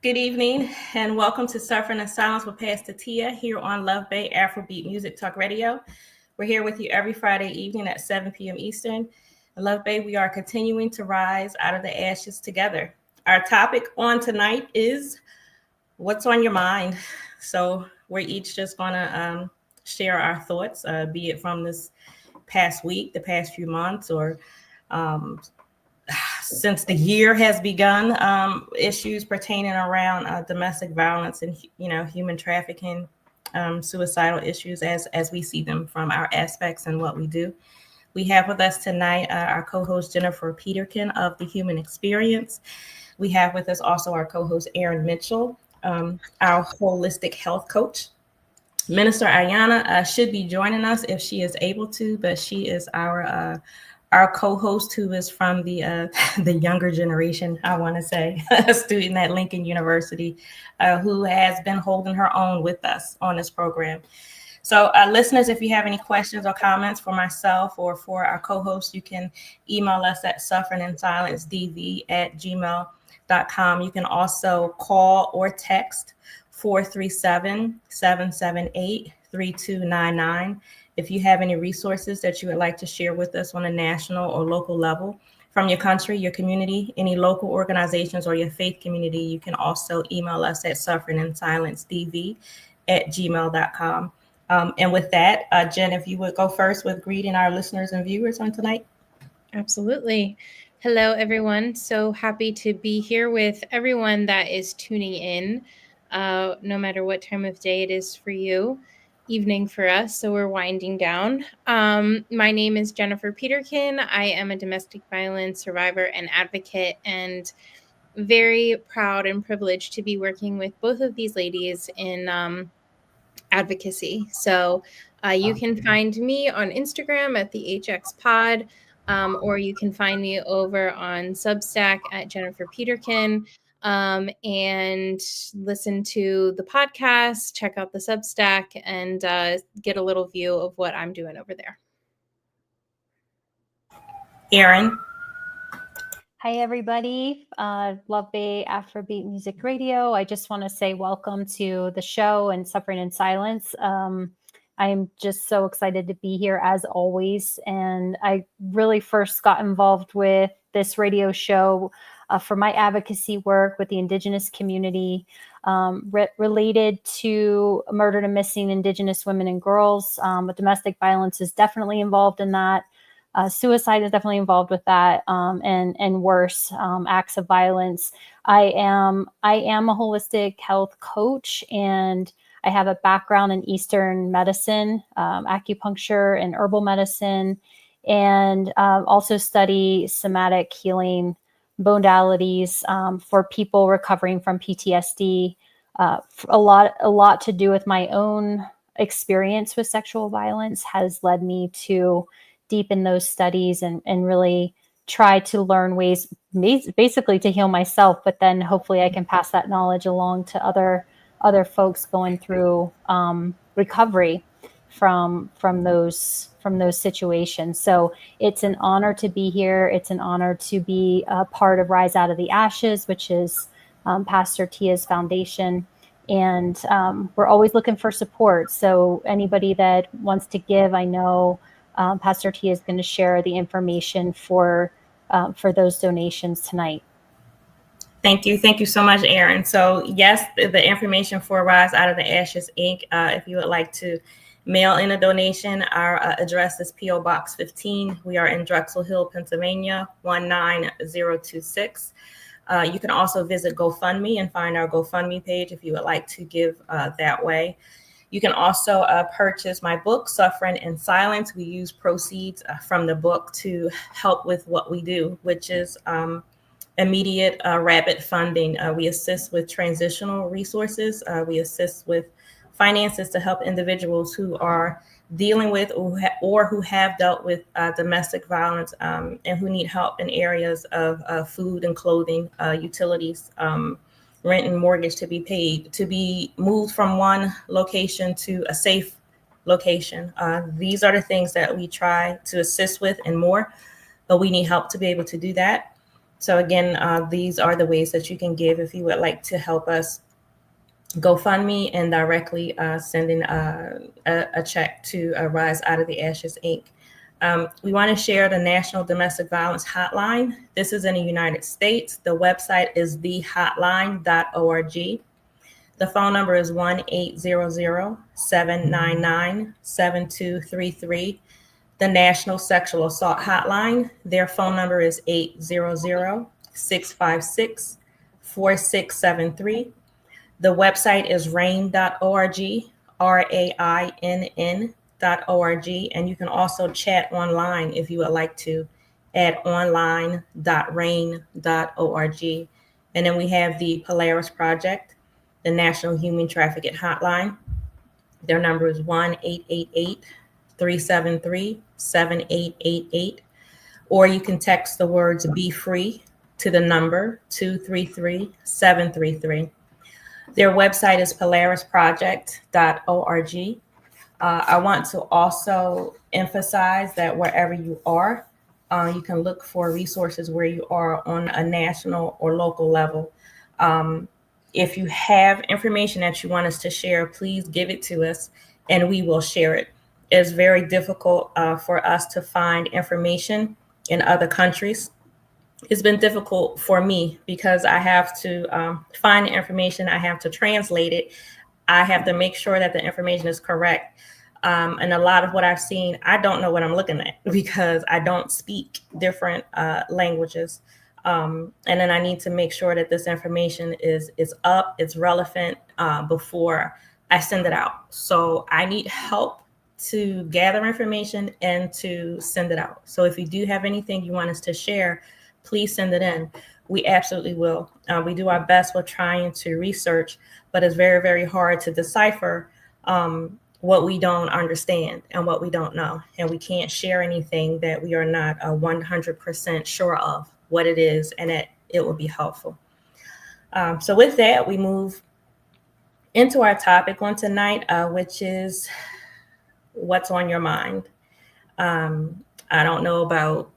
Good evening and welcome to Suffering in Silence with Pastor Tia here on Love Bay Afrobeat Music Talk Radio. We're here with you every Friday evening at 7 p.m. Eastern. In Love Bay, we are continuing to rise out of the ashes together. Our topic on tonight is what's on your mind. So we're each just going to share our thoughts, be it from this past week, the past few months, or since the year has begun, issues pertaining around domestic violence and human trafficking, suicidal issues as we see them from our aspects and what we do. We have with us tonight our co-host Jennifer Peterkin of The Human Experience. We have with us also our co-host Erin Mitchell, our holistic health coach. Minister Ayanna should be joining us if she is able to, but she is our co-host who is from the younger generation, I want to say, a student at Lincoln University who has been holding her own with us on this program. So listeners, if you have any questions or comments for myself or for our co-host, you can email us at sufferinginsilencedv@gmail.com. You can also call or text 437-778-3299. If you have any resources that you would like to share with us on a national or local level from your country, your community, any local organizations, or your faith community, you can also email us at sufferinginsilencedv@gmail.com. And with that, Jen, if you would go first with greeting our listeners and viewers on tonight. Absolutely. Hello, everyone. So happy to be here with everyone that is tuning in, no matter what time of day it is for you. Evening for us, so we're winding down. My name is Jennifer Peterkin. I am a domestic violence survivor and advocate, and very proud and privileged to be working with both of these ladies in advocacy. So you can find me on Instagram at the HX Pod, or you can find me over on Substack at Jennifer Peterkin. And listen to the podcast, check out the Substack, and get a little view of what I'm doing over there. Erin. Hi, everybody. Love Bay Afrobeat Music Radio. I just want to say welcome to the show and Suffering in Silence. I'm just so excited to be here as always. And I really first got involved with this radio show for my advocacy work with the Indigenous community related to murdered and missing Indigenous women and girls. But domestic violence is definitely involved in that. Suicide is definitely involved with that, and worse acts of violence. I am a holistic health coach, and I have a background in Eastern medicine, acupuncture and herbal medicine, and also study somatic healing modalities for people recovering from PTSD. A lot to do with my own experience with sexual violence has led me to deepen those studies and really try to learn ways basically to heal myself, but then hopefully I can pass that knowledge along to other folks going through recovery from those situations. So it's an honor to be here. It's an honor to be a part of Rise Out of the Ashes, which is Pastor Tia's foundation. And we're always looking for support. So anybody that wants to give, I know Pastor Tia is going to share the information for those donations tonight. Thank you. Thank you so much, Erin. So yes, the information for Rise Out of the Ashes, Inc., if you would like to mail in a donation, our address is P.O. Box 15. We are in Drexel Hill, Pennsylvania, 19026. You can also visit GoFundMe and find our GoFundMe page if you would like to give that way. You can also purchase my book, Suffering in Silence. We use proceeds from the book to help with what we do, which is immediate rapid funding. We assist with transitional resources. We assist with finances to help individuals who are dealing with or who have dealt with domestic violence and who need help in areas of food and clothing, utilities, rent and mortgage to be paid, to be moved from one location to a safe location. These are the things that we try to assist with and more, but we need help to be able to do that. So again, these are the ways that you can give if you would like to help us. GoFundMe and directly sending a check to Rise Out of the Ashes, Inc. We want to share the National Domestic Violence Hotline. This is in the United States. The website is thehotline.org. The phone number is 1-800-799-7233. The National Sexual Assault Hotline, their phone number is 800-656-4673. The website is rain.org, RAINN.org, and you can also chat online if you would like to at online.rain.org. And then we have the Polaris Project, the National Human Trafficking Hotline. Their number is 1-888-373-7888, or you can text the words "Be Free" to the number 233-733. Their website is polarisproject.org. I want to also emphasize that wherever you are, you can look for resources where you are on a national or local level. If you have information that you want us to share, please give it to us and we will share it. It's very difficult for us to find information in other countries. It's been difficult for me because I have to find the information, I have to translate it, I have to make sure that the information is correct. And a lot of what I've seen, I don't know what I'm looking at because I don't speak different languages. And then I need to make sure that this information is up, it's relevant before I send it out. So I need help to gather information and to send it out. So if you do have anything you want us to share, please send it in. We absolutely will. We do our best with trying to research, but it's very, very hard to decipher what we don't understand and what we don't know. And we can't share anything that we are not 100% sure of what it is and that it will be helpful. So with that, we move into our topic on tonight, which is what's on your mind. I don't know about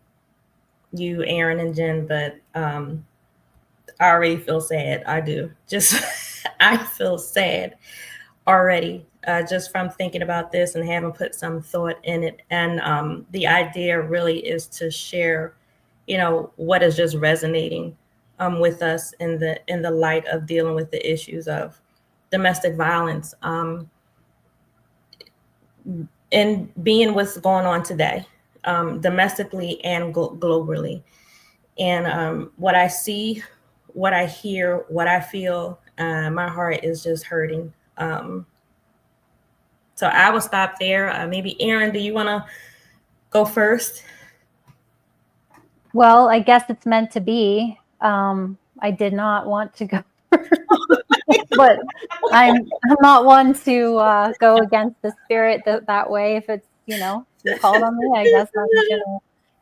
you, Aaron and Jen, but I already feel sad. I do. I feel sad already just from thinking about this and having put some thought in it. And the idea really is to share, what is just resonating with us in the light of dealing with the issues of domestic violence and being what's going on today. Domestically and globally. And what I see, what I hear, what I feel, my heart is just hurting. So I will stop there. Maybe Erin, do you want to go first? Well, I guess it's meant to be. I did not want to go but I'm not one to go against the spirit that way. If it's, you called on me, I guess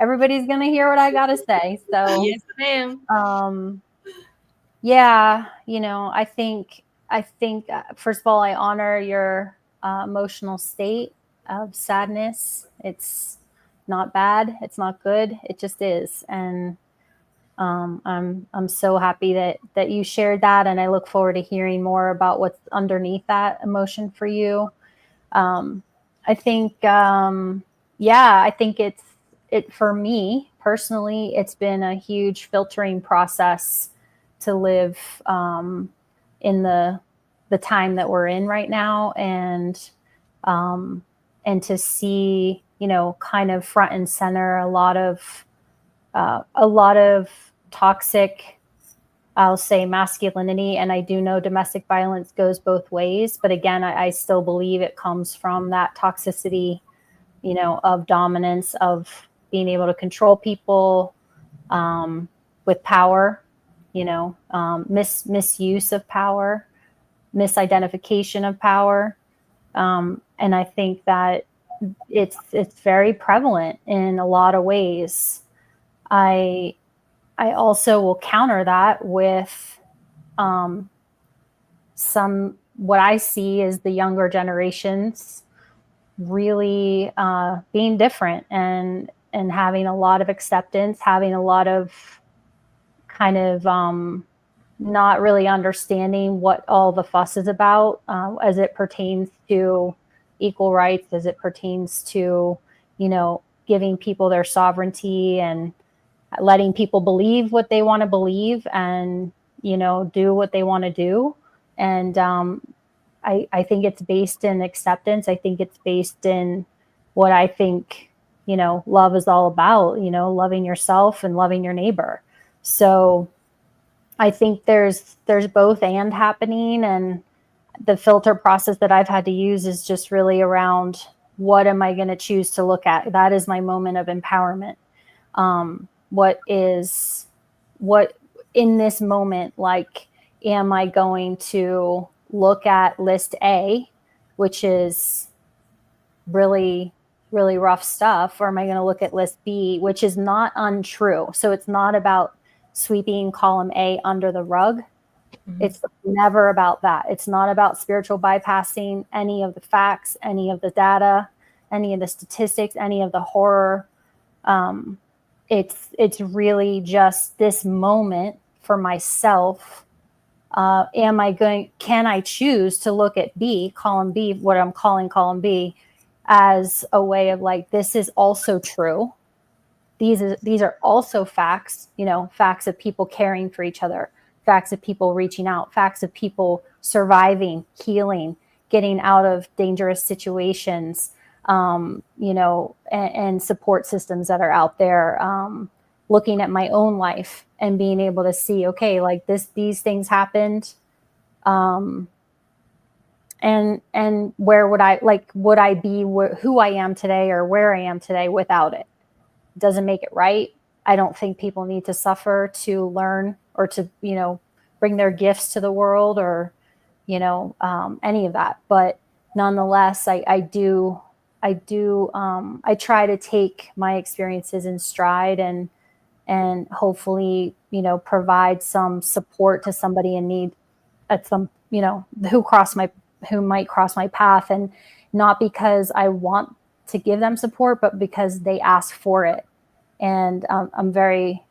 everybody's gonna hear what I gotta say. So yes, ma'am. Yeah, I think first of all, I honor your emotional state of sadness. It's not bad. It's not good. It just is. And I'm so happy that you shared that, and I look forward to hearing more about what's underneath that emotion for you. I think, I think it for me personally, it's been a huge filtering process to live in the time that we're in right now, and to see, kind of front and center a lot of toxic, I'll say, masculinity. And I do know domestic violence goes both ways, but again, I still believe it comes from that toxicity, of dominance, of being able to control people with power, misuse of power, misidentification of power. And I think that it's very prevalent in a lot of ways. I also will counter that with what I see is the younger generations really being different and having a lot of acceptance, having a lot of kind of not really understanding what all the fuss is about as it pertains to equal rights, as it pertains to, giving people their sovereignty and letting people believe what they want to believe and, do what they want to do. And I think it's based in acceptance. I think it's based in what I think, love is all about, loving yourself and loving your neighbor. So I think there's both and happening. And the filter process that I've had to use is just really around what am I going to choose to look at? That is my moment of empowerment. What in this moment, like, am I going to look at list A, which is really, really rough stuff, or am I going to look at list B, which is not untrue? So it's not about sweeping column A under the rug. Mm-hmm. It's never about that. It's not about spiritual bypassing any of the facts, any of the data, any of the statistics, any of the horror. It's really just this moment for myself. Can I choose to look at B, column B, what I'm calling column B, as a way of like, this is also true. These are also facts, facts of people caring for each other, facts of people reaching out, facts of people surviving, healing, getting out of dangerous situations, and support systems that are out there, looking at my own life and being able to see, okay, like these things happened. And where would I be who I am today or where I am today without it? Doesn't make it right. I don't think people need to suffer to learn or to, bring their gifts to the world or, any of that. But nonetheless, I try to take my experiences in stride and hopefully, provide some support to somebody in need at some, who might cross my path, and not because I want to give them support, but because they ask for it. And I'm very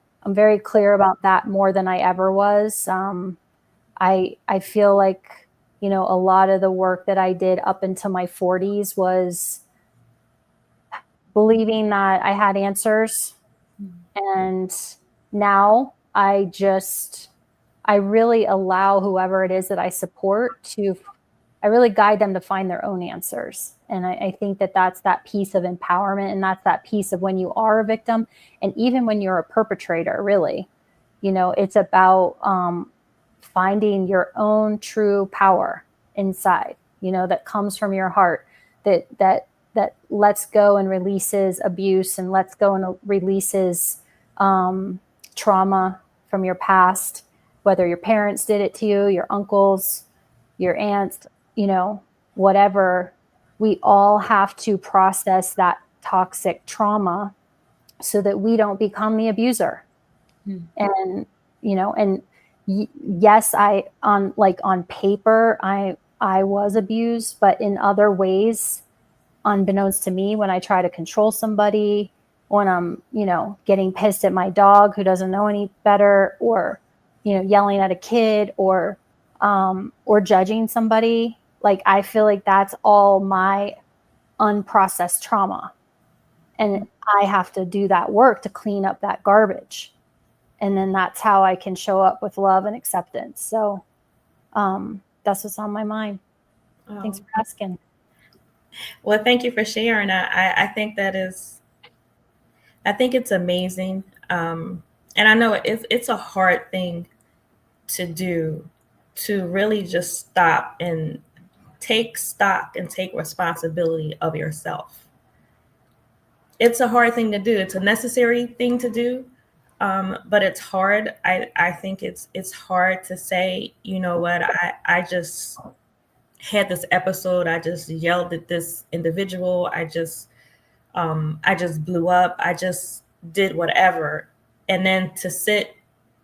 clear about that more than I ever was. I feel like, a lot of the work that I did up until my 40s was believing that I had answers. And now I really allow whoever it is that I support I really guide them to find their own answers. And I think that's that piece of empowerment. And that's that piece of when you are a victim and even when you're a perpetrator, really, it's about finding your own true power inside, that comes from your heart, that lets go and releases abuse and lets go and releases trauma from your past, whether your parents did it to you, your uncles, your aunts, whatever. We all have to process that toxic trauma so that we don't become the abuser. And, yes, on paper, I was abused, but in other ways, unbeknownst to me, when I try to control somebody, when I'm, getting pissed at my dog who doesn't know any better, or, yelling at a kid, or judging somebody, like, I feel like that's all my unprocessed trauma. And I have to do that work to clean up that garbage. And then that's how I can show up with love and acceptance. So that's what's on my mind. Thanks for asking. Well, thank you for sharing. I think it's amazing. And I know it's a hard thing to do, to really just stop and take stock and take responsibility of yourself. It's a hard thing to do. It's a necessary thing to do. But it's hard. I think it's hard to say, you know what, I just had this episode. I just yelled at this individual. I just blew up. I just did whatever. And then to sit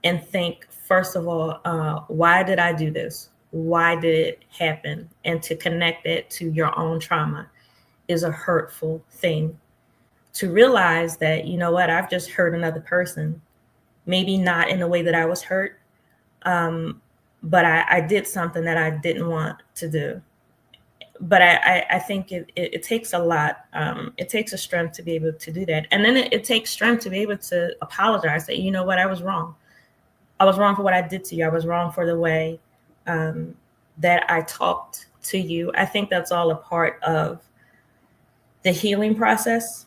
and think, first of all, why did I do this? Why did it happen? And to connect it to your own trauma is a hurtful thing. To realize that, you know what, I've just hurt another person. maybe not in the way that I was hurt, but I did something that I didn't want to do. But I think it takes a lot. It takes a strength to be able to do that. And then it takes strength to be able to apologize, say, you know what, I was wrong. I was wrong for what I did to you. I was wrong for the way that I talked to you. I think that's all a part of the healing process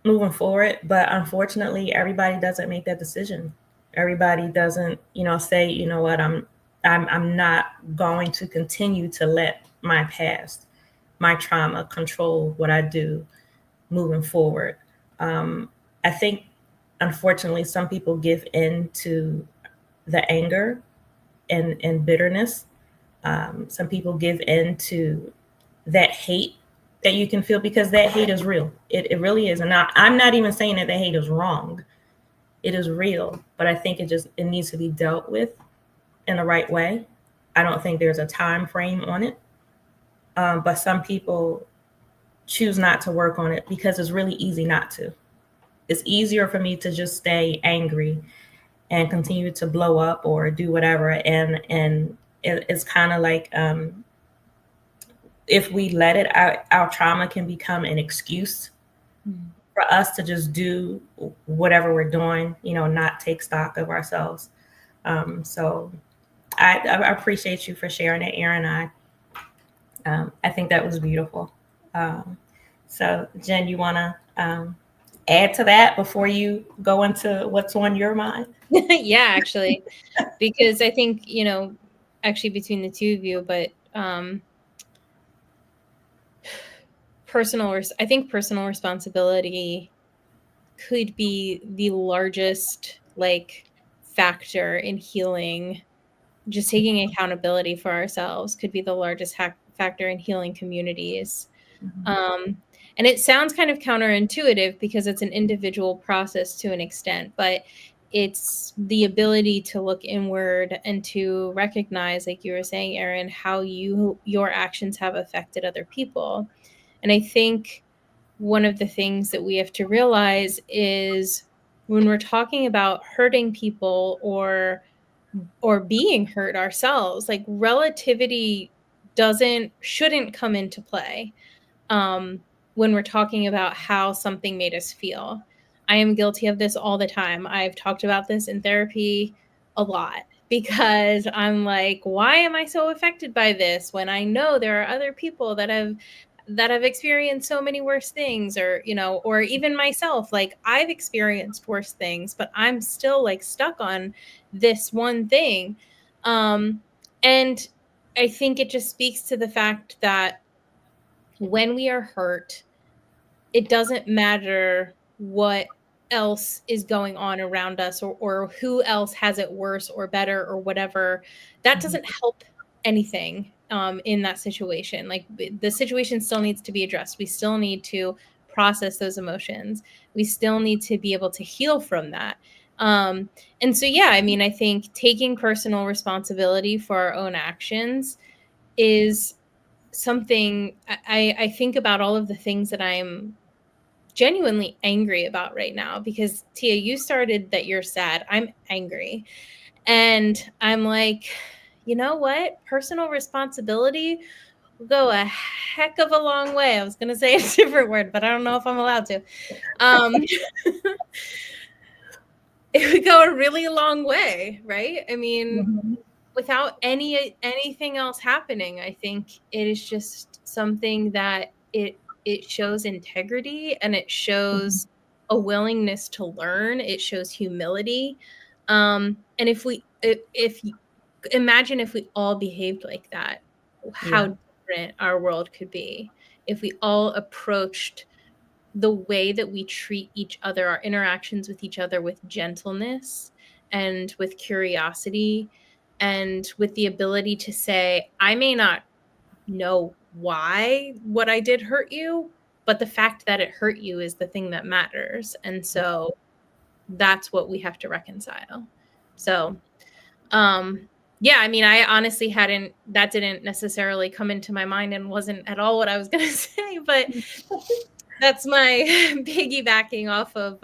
moving forward. But unfortunately, everybody doesn't make that decision. Everybody doesn't, say, you know what, I'm not going to continue to let my past, my trauma control what I do moving forward. I think, unfortunately, some people give in to the anger and bitterness. Some people give in to that hate that you can feel, because that hate is real. It really is. And I'm not even saying that the hate is wrong. It is real, but I think it needs to be dealt with in the right way. I don't think there's a time frame on it. But some people choose not to work on it because it's really easy not to. It's easier for me to just stay angry and continue to blow up or do whatever. And it's kind of like, if we let it, our trauma can become an excuse for us to just do whatever we're doing, not take stock of ourselves. So I appreciate you for sharing it, Erin. I think that was beautiful. So Jen, you want to add to that before you go into what's on your mind? Yeah, actually, because I think, actually between the two of you, but I think personal responsibility could be the largest factor in healing. Just taking accountability for ourselves could be the largest factor in healing communities. Mm-hmm. And it sounds kind of counterintuitive because it's an individual process to an extent, but it's the ability to look inward and to recognize, like you were saying, Erin, how your actions have affected other people. And I think one of the things that we have to realize is when we're talking about hurting people or being hurt ourselves, relativity shouldn't come into play when we're talking about how something made us feel. I am guilty of this all the time. I've talked about this in therapy a lot because I'm like, why am I so affected by this when I know there are other people that have experienced so many worse things, or even myself, I've experienced worse things, but I'm still stuck on this one thing. And I think it just speaks to the fact that when we are hurt, it doesn't matter what else is going on around us or who else has it worse or better or whatever. That doesn't help anything in that situation. The situation still needs to be addressed. We still need to process those emotions. We still need to be able to heal from that. And so, yeah, I think taking personal responsibility for our own actions is something. I think about all of the things that I'm genuinely angry about right now, because Tia, you started that you're sad. I'm angry. And I'm like, you know what? Personal responsibility will go a heck of a long way. I was going to say a different word, but I don't know if I'm allowed to. It would go a really long way, right? Without anything else happening, I think it is just something that it shows integrity, and it shows a willingness to learn. It shows humility. And if imagine if we all behaved like that, how different our world could be if we all approached the way that we treat each other, our interactions with each other, with gentleness and with curiosity, and with the ability to say, I may not know why what I did hurt you, but the fact that it hurt you is the thing that matters. And so that's what we have to reconcile. So, yeah, I honestly that didn't necessarily come into my mind and wasn't at all what I was going to say, but that's my piggybacking off of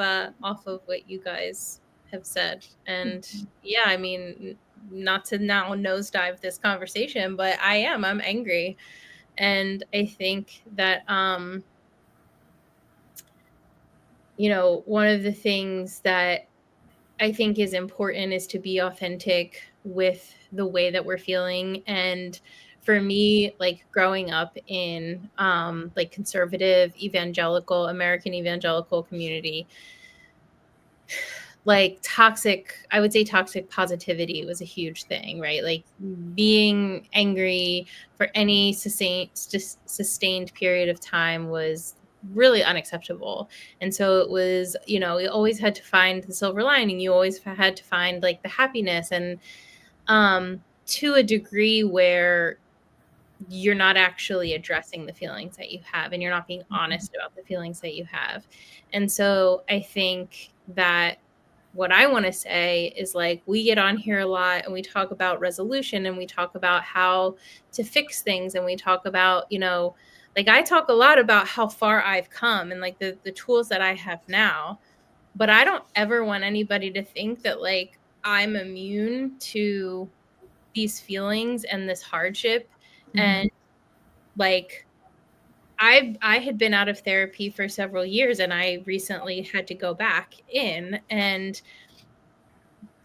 what you guys have said. And yeah, I mean, not to now nosedive this conversation, but I'm angry. And I think that, one of the things that I think is important is to be authentic with the way that we're feeling. And for me, like growing up in like conservative evangelical, American evangelical community, like I would say toxic positivity was a huge thing, right? Like being angry for any sustained period of time was really unacceptable. And so it was, you always had to find the silver lining. You always had to find like the happiness, and to a degree where you're not actually addressing the feelings that you have, and you're not being honest about the feelings that you have. And so I think that what I want to say is, like, we get on here a lot and we talk about resolution, and we talk about how to fix things, and we talk about, like, I talk a lot about how far I've come and like the tools that I have now, but I don't ever want anybody to think that like I'm immune to these feelings and this hardship. And like I had been out of therapy for several years, and I recently had to go back in, and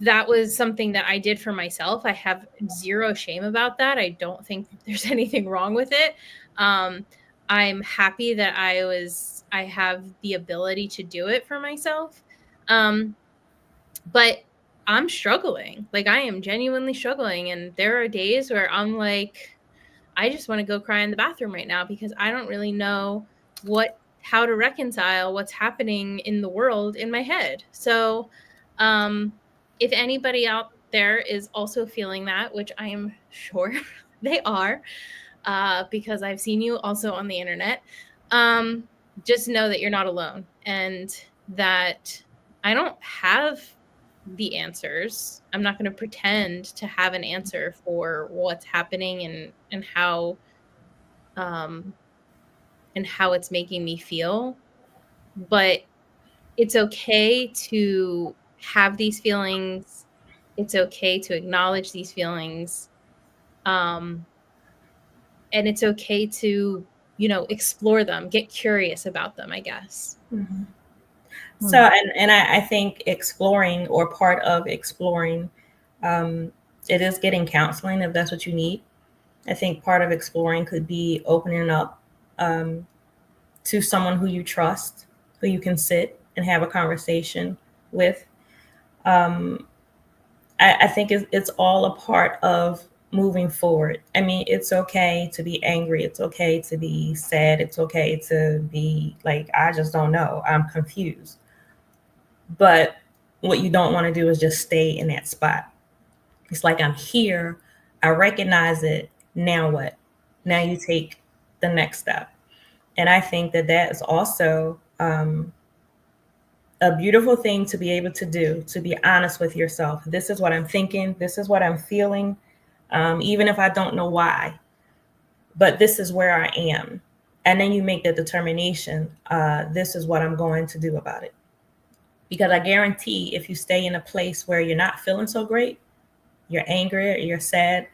that was something that I did for myself. I have zero shame about that. I don't think there's anything wrong with it. I'm happy that I have the ability to do it for myself. But I'm struggling. Like, I am genuinely struggling. And there are days where I'm like, I just want to go cry in the bathroom right now, because I don't really know how to reconcile what's happening in the world in my head. So, if anybody out there is also feeling that, which I am sure they are, because I've seen you also on the internet, just know that you're not alone, and that I don't have the answers. I'm not going to pretend to have an answer for what's happening and how it's making me feel. But it's okay to have these feelings. It's okay to acknowledge these feelings. And it's okay to, explore them, get curious about them, I guess. So, and I think exploring, or part of exploring, it is getting counseling if that's what you need. I think part of exploring could be opening up to someone who you trust, who you can sit and have a conversation with. I think it's all a part of moving forward. I mean, it's okay to be angry. It's okay to be sad. It's okay to be like, I just don't know. I'm confused. But what you don't want to do is just stay in that spot. It's like, I'm here. I recognize it. Now what? Now you take the next step. And I think that is also a beautiful thing to be able to do, to be honest with yourself. This is what I'm thinking. This is what I'm feeling, even if I don't know why. But this is where I am. And then you make the determination, this is what I'm going to do about it. Because I guarantee, if you stay in a place where you're not feeling so great, you're angry or you're sad,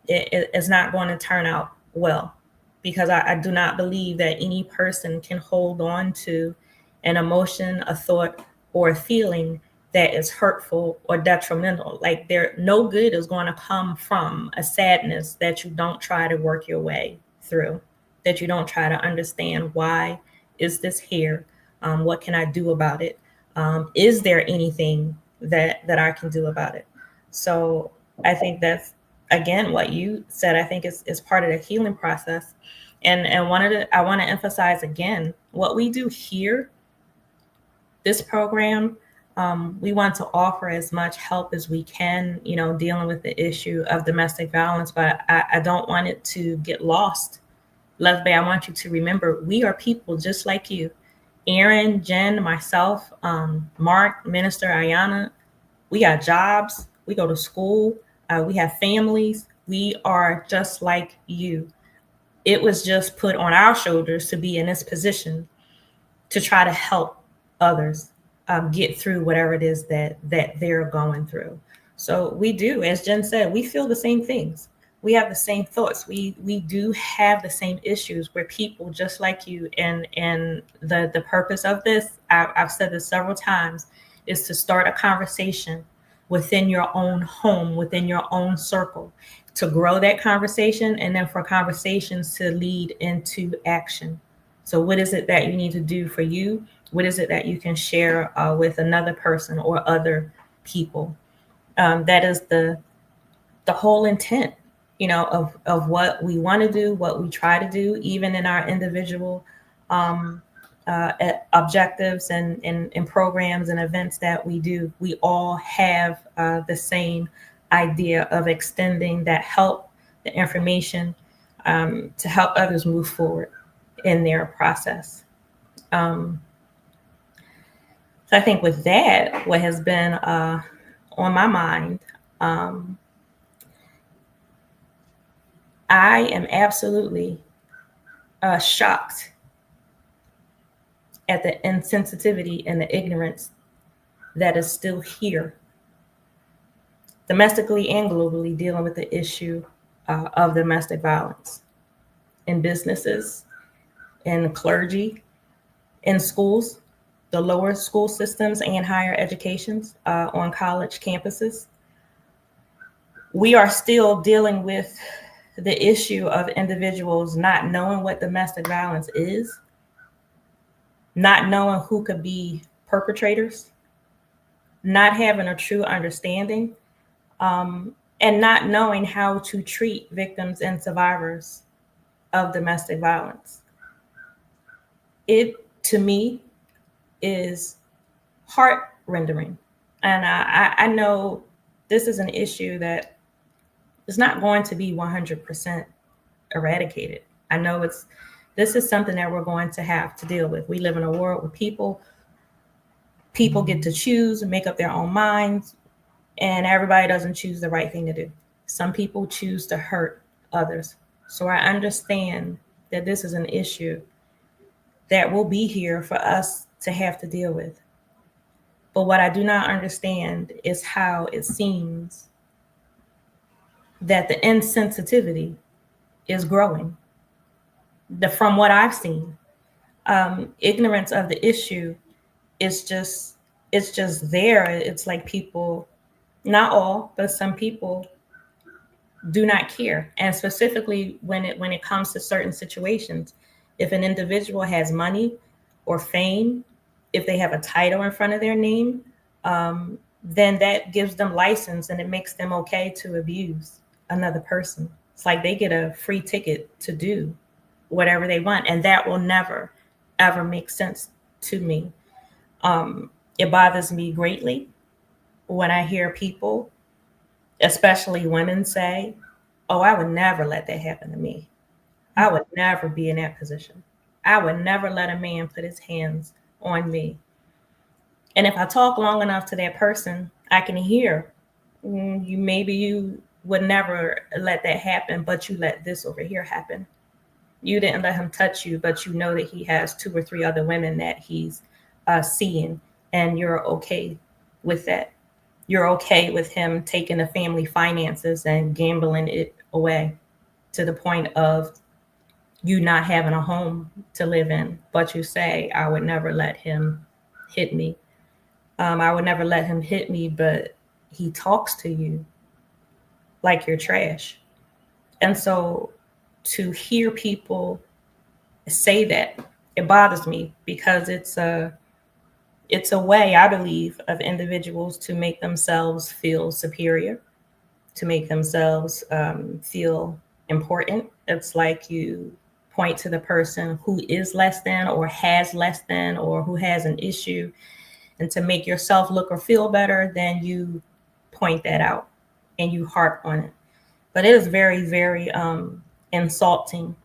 it's not going to turn out well. Because I do not believe that any person can hold on to an emotion, a thought, or a feeling that is hurtful or detrimental. Like, no good is going to come from a sadness that you don't try to work your way through, that you don't try to understand, why is this here? What can I do about it? Is there anything that I can do about it? So I think that's, again, what you said, I think is part of the healing process. And I want to emphasize again, what we do here, this program, we want to offer as much help as we can, dealing with the issue of domestic violence, but I don't want it to get lost. Love Bay, I want you to remember, we are people just like you. Erin, Jen, myself, Mark, Minister Ayanna, we got jobs, we go to school, we have families, we are just like you. It was just put on our shoulders to be in this position to try to help others. get through whatever it is that they're going through. So we do, as Jen said, we feel the same things. We have the same thoughts. We do have the same issues. We're people just like you. And the purpose of this, I've said this several times, is to start a conversation within your own home, within your own circle, to grow that conversation, and then for conversations to lead into action. So what is it that you need to do for you? What is it that you can share with another person or other people? That is the whole intent, of what we want to do, what we try to do, even in our individual um, objectives and programs and events that we do. We all have the same idea of extending that help, the information, to help others move forward in their process. So I think with that, what has been on my mind, I am absolutely shocked at the insensitivity and the ignorance that is still here, domestically and globally, dealing with the issue of domestic violence in businesses, in clergy, in schools, the lower school systems and higher educations, on college campuses. We are still dealing with the issue of individuals not knowing what domestic violence is, not knowing who could be perpetrators, not having a true understanding, and not knowing how to treat victims and survivors of domestic violence. It, to me, is heart-rending. And I know this is an issue that is not going to be 100% eradicated. I know this is something that we're going to have to deal with. We live in a world where people get to choose and make up their own minds, and everybody doesn't choose the right thing to do. Some people choose to hurt others. So I understand that this is an issue that will be here for us to have to deal with. But what I do not understand is how it seems that the insensitivity is growing. From what I've seen, ignorance of the issue is just, it's just there. It's like people, not all, but some people do not care. And specifically when it comes to certain situations, if an individual has money or fame, if they have a title in front of their name, then that gives them license and it makes them okay to abuse another person. It's like they get a free ticket to do whatever they want. And that will never, ever make sense to me. It bothers me greatly when I hear people, especially women, say, oh, I would never let that happen to me. I would never be in that position. I would never let a man put his hands on me. And if I talk long enough to that person, I can hear, maybe you would never let that happen, but you let this over here happen. You didn't let him touch you, but you know that he has 2 or 3 other women that he's seeing, and you're okay with that. You're okay with him taking the family finances and gambling it away to the point of you not having a home to live in, but you say, I would never let him hit me. I would never let him hit me, but he talks to you like you're trash. And so to hear people say that, it bothers me, because it's a way, I believe, of individuals to make themselves feel superior, to make themselves feel important. It's like you point to the person who is less than or has less than or who has an issue, and to make yourself look or feel better, then you point that out and you harp on it. But it is very, very insulting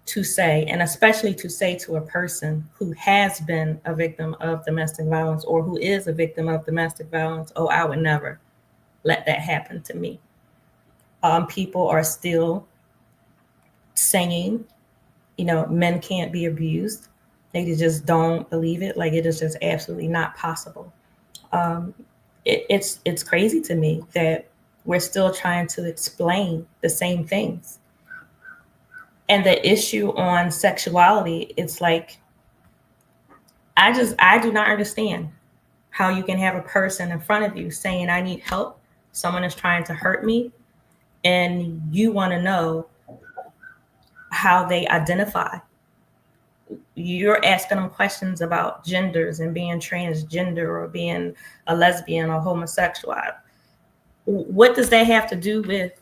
to say, and especially to say to a person who has been a victim of domestic violence or who is a victim of domestic violence, oh, I would never let that happen to me. People are still saying, men can't be abused. They just don't believe it. Like, it is just absolutely not possible. It's crazy to me that we're still trying to explain the same things. And the issue on sexuality, it's like, I do not understand how you can have a person in front of you saying, I need help. Someone is trying to hurt me. And you want to know how they identify. You're asking them questions about genders and being transgender or being a lesbian or homosexual. What does that have to do with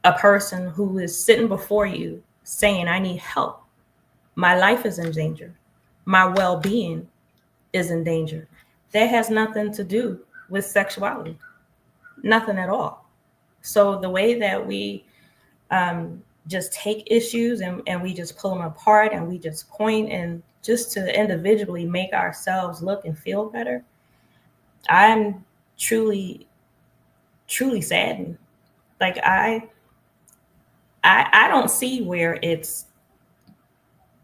a person who is sitting before you saying, I need help? My life is in danger. My well-being is in danger. That has nothing to do with sexuality. Nothing at all. So the way that we just take issues and we just pull them apart and we just point and just to individually make ourselves look and feel better, I'm truly saddened. Like, I don't see where it's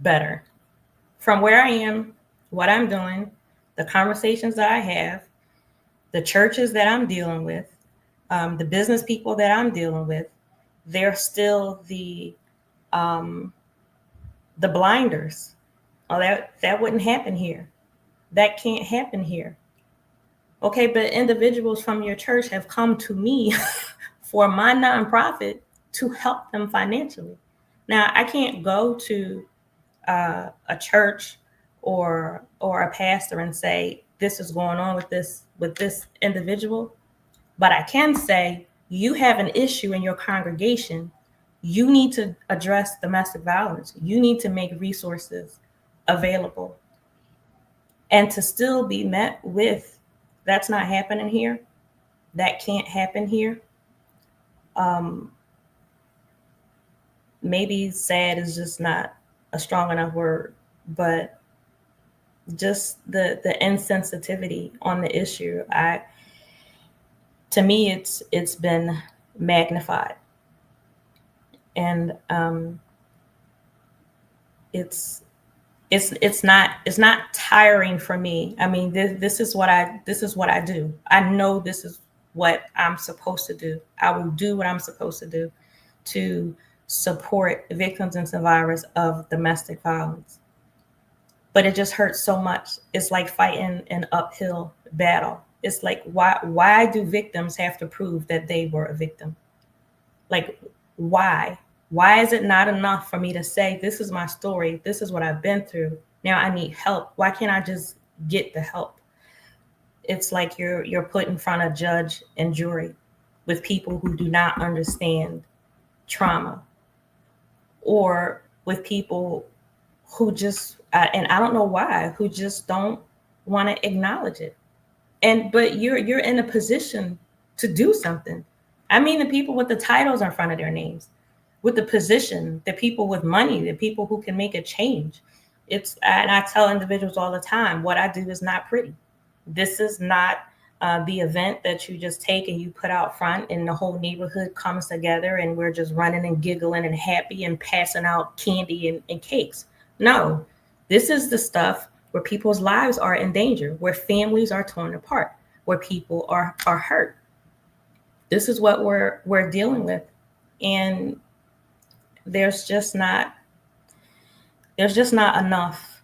better from where I am, what I'm doing, the conversations that I have, the churches that I'm dealing with, the business people that I'm dealing with. They're still the blinders. Oh, that wouldn't happen here. That can't happen here. Okay, but individuals from your church have come to me for my nonprofit to help them financially. Now, I can't go to a church or a pastor and say, this is going on with this individual, but I can say, you have an issue in your congregation. You need to address domestic violence. You need to make resources available. And to still be met with, that's not happening here. That can't happen here. Maybe sad is just not a strong enough word, but just the insensitivity on the issue. To me, it's been magnified. And it's not tiring for me. I mean, this is what I do. I know this is what I'm supposed to do. I will do what I'm supposed to do to support victims and survivors of domestic violence. But it just hurts so much. It's like fighting an uphill battle. It's like, why do victims have to prove that they were a victim? Like, why? Why is it not enough for me to say, this is my story, this is what I've been through, now I need help? Why can't I just get the help? It's like you're put in front of judge and jury with people who do not understand trauma, or with people who just, and I don't know why, who just don't want to acknowledge it. But you're in a position to do something. I mean, the people with the titles in front of their names, with the position, the people with money, the people who can make a change. And I tell individuals all the time, what I do is not pretty. This is not the event that you just take and you put out front and the whole neighborhood comes together and we're just running and giggling and happy and passing out candy and cakes. No, this is the stuff where people's lives are in danger, where families are torn apart, where people are hurt. This is what we're dealing with. And there's just not enough,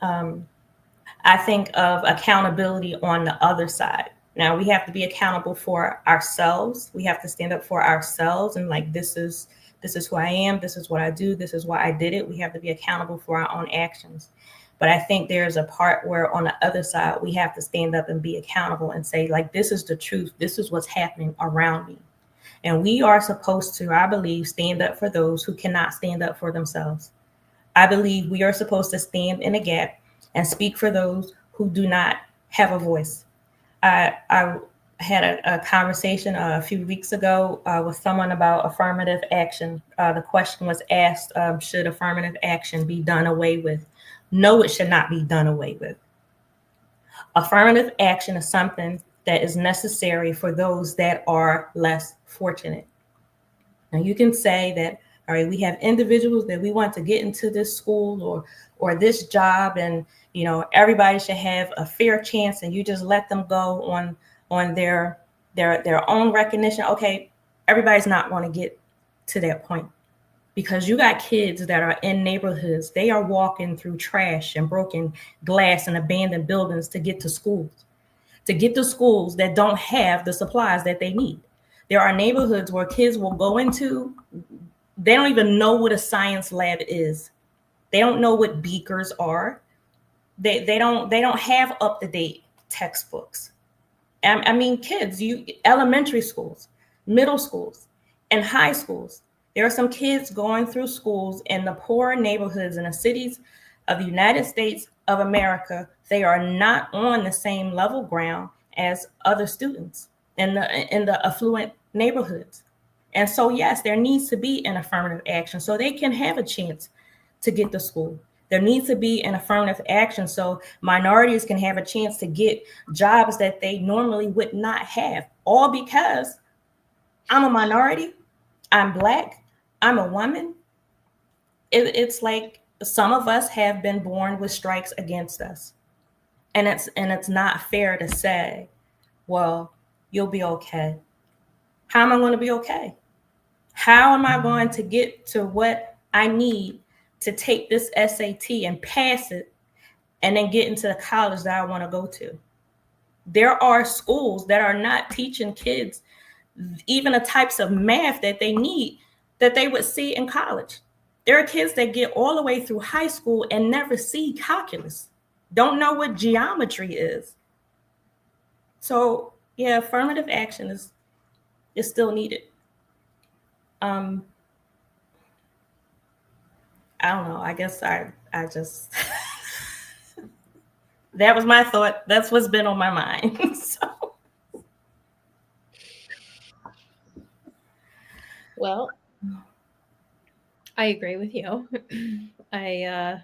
I think, of accountability on the other side. Now, we have to be accountable for ourselves. We have to stand up for ourselves and like, this is who I am. This is what I do. This is why I did it. We have to be accountable for our own actions. But I think there's a part where on the other side, we have to stand up and be accountable and say, like, this is the truth. This is what's happening around me. And we are supposed to, I believe, stand up for those who cannot stand up for themselves. I believe we are supposed to stand in a gap and speak for those who do not have a voice. I had a conversation a few weeks ago with someone about affirmative action. The question was asked, should affirmative action be done away with? No, it should not be done away with. Affirmative action is something that is necessary for those that are less fortunate. Now, you can say that All right, we have individuals that we want to get into this school or this job, and everybody should have a fair chance, and you just let them go on their own recognition. Okay, everybody's not going to get to that point, because you got kids that are in neighborhoods. They are walking through trash and broken glass and abandoned buildings to get to schools, that don't have the supplies that they need. There are neighborhoods where kids will go into, they don't even know what a science lab is. They don't know what beakers are. They don't have up-to-date textbooks. I mean, kids, elementary schools, middle schools, and high schools. There are some kids going through schools in the poor neighborhoods in the cities of the United States of America. They are not on the same level ground as other students in the affluent neighborhoods. And so, yes, there needs to be an affirmative action so they can have a chance to get to school. There needs to be an affirmative action so minorities can have a chance to get jobs that they normally would not have, all because I'm a minority, I'm Black, I'm a woman. It's like some of us have been born with strikes against us. And it's not fair to say, well, you'll be okay. How am I going to be okay? How am I going to get to what I need to take this SAT and pass it and then get into the college that I want to go to? There are schools that are not teaching kids even the types of math that they need that they would see in college. There are kids that get all the way through high school and never see calculus, don't know what geometry is. So yeah, affirmative action is still needed. I don't know. I guess I just that was my thought. That's what's been on my mind. So. Well, I agree with you. I've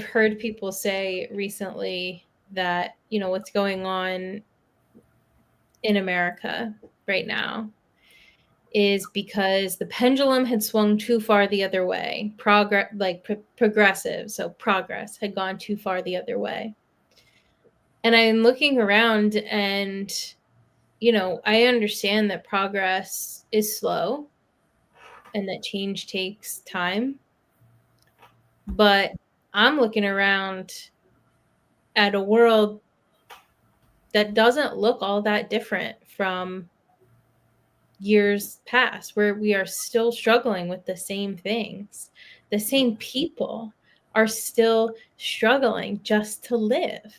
heard people say recently that, what's going on in America right now is because the pendulum had swung too far the other way. Progressive, so progress had gone too far the other way. And I'm looking around and, I understand that progress is slow and that change takes time. But I'm looking around at a world that doesn't look all that different from years past, where we are still struggling with the same things. The same people are still struggling just to live,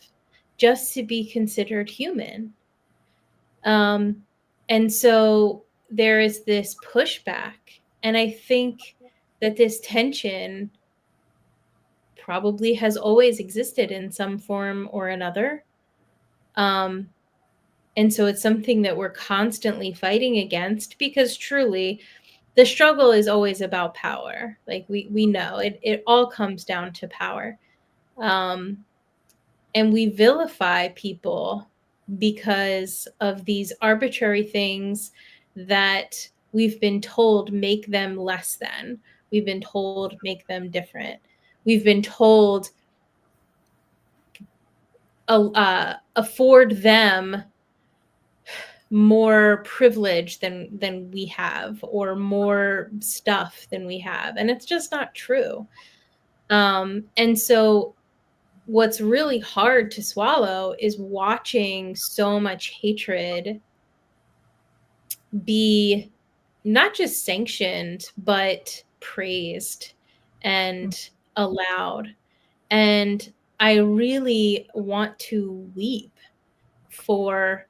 just to be considered human. And so there is this pushback. And I think that this tension probably has always existed in some form or another. And so it's something that we're constantly fighting against, because truly the struggle is always about power. Like we know it all comes down to power. And we vilify people because of these arbitrary things that we've been told make them less than. We've been told make them different. We've been told afford them more privilege than we have, or more stuff than we have, and it's just not true. And so what's really hard to swallow is watching so much hatred be not just sanctioned but praised and allowed. And I really want to weep for